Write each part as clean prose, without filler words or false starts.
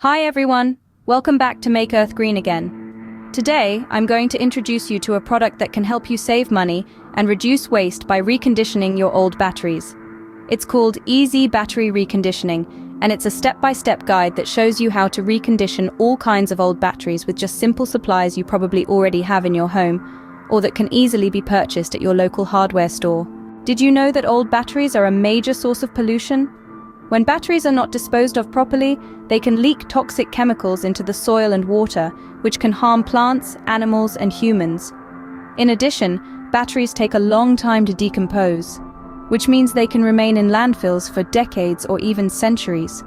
Hi everyone, welcome back to Make Earth Green again. Today, I'm going to introduce you to a product that can help you save money and reduce waste by reconditioning your old batteries. It's called EZ Battery Reconditioning, and it's a step-by-step guide that shows you how to recondition all kinds of old batteries with just simple supplies you probably already have in your home, or that can easily be purchased at your local hardware store. Did you know that old batteries are a major source of pollution? When batteries are not disposed of properly, they can leak toxic chemicals into the soil and water, which can harm plants, animals, and humans. In addition, batteries take a long time to decompose, which means they can remain in landfills for decades or even centuries.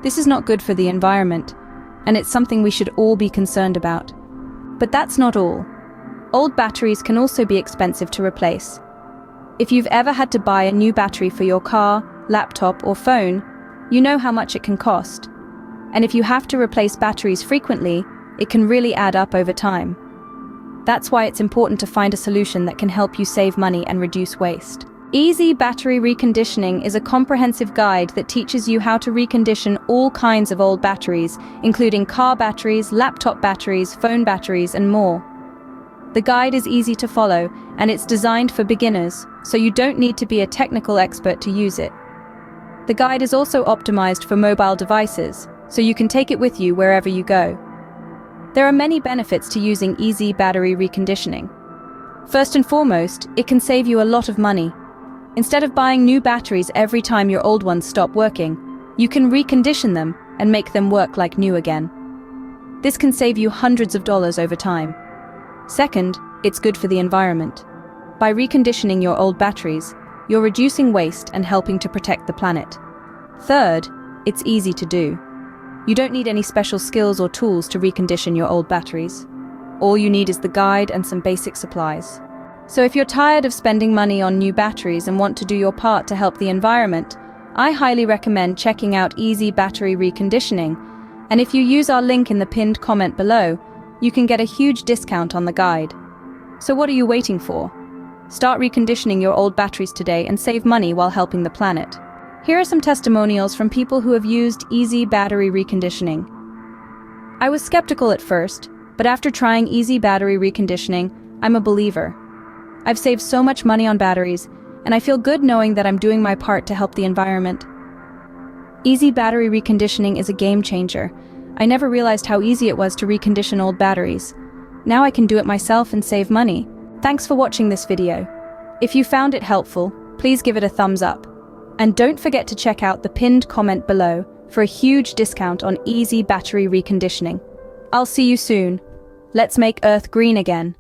This is not good for the environment, and it's something we should all be concerned about. But that's not all. Old batteries can also be expensive to replace. If you've ever had to buy a new battery for your car, laptop, or phone, you know how much it can cost. And if you have to replace batteries frequently, it can really add up over time. That's why it's important to find a solution that can help you save money and reduce waste. EZ Battery Reconditioning is a comprehensive guide that teaches you how to recondition all kinds of old batteries, including car batteries, laptop batteries, phone batteries, and more. The guide is easy to follow, and it's designed for beginners, so you don't need to be a technical expert to use it. The guide is also optimized for mobile devices, so you can take it with you wherever you go. There are many benefits to using EZ Battery Reconditioning. First and foremost, it can save you a lot of money. Instead of buying new batteries every time your old ones stop working, you can recondition them and make them work like new again. This can save you hundreds of dollars over time. Second, it's good for the environment. By reconditioning your old batteries, you're reducing waste and helping to protect the planet. Third, it's easy to do. You don't need any special skills or tools to recondition your old batteries. All you need is the guide and some basic supplies. So if you're tired of spending money on new batteries and want to do your part to help the environment, I highly recommend checking out EZ Battery Reconditioning. And if you use our link in the pinned comment below, you can get a huge discount on the guide. So what are you waiting for? Start reconditioning your old batteries today and save money while helping the planet. Here are some testimonials from people who have used EZ Battery Reconditioning. I was skeptical at first, but after trying EZ Battery Reconditioning, I'm a believer. I've saved so much money on batteries, and I feel good knowing that I'm doing my part to help the environment. EZ Battery Reconditioning is a game changer. I never realized how easy it was to recondition old batteries. Now I can do it myself and save money. Thanks for watching this video. If you found it helpful, please give it a thumbs up. And don't forget to check out the pinned comment below for a huge discount on EZ Battery Reconditioning. I'll see you soon. Let's make Earth green again.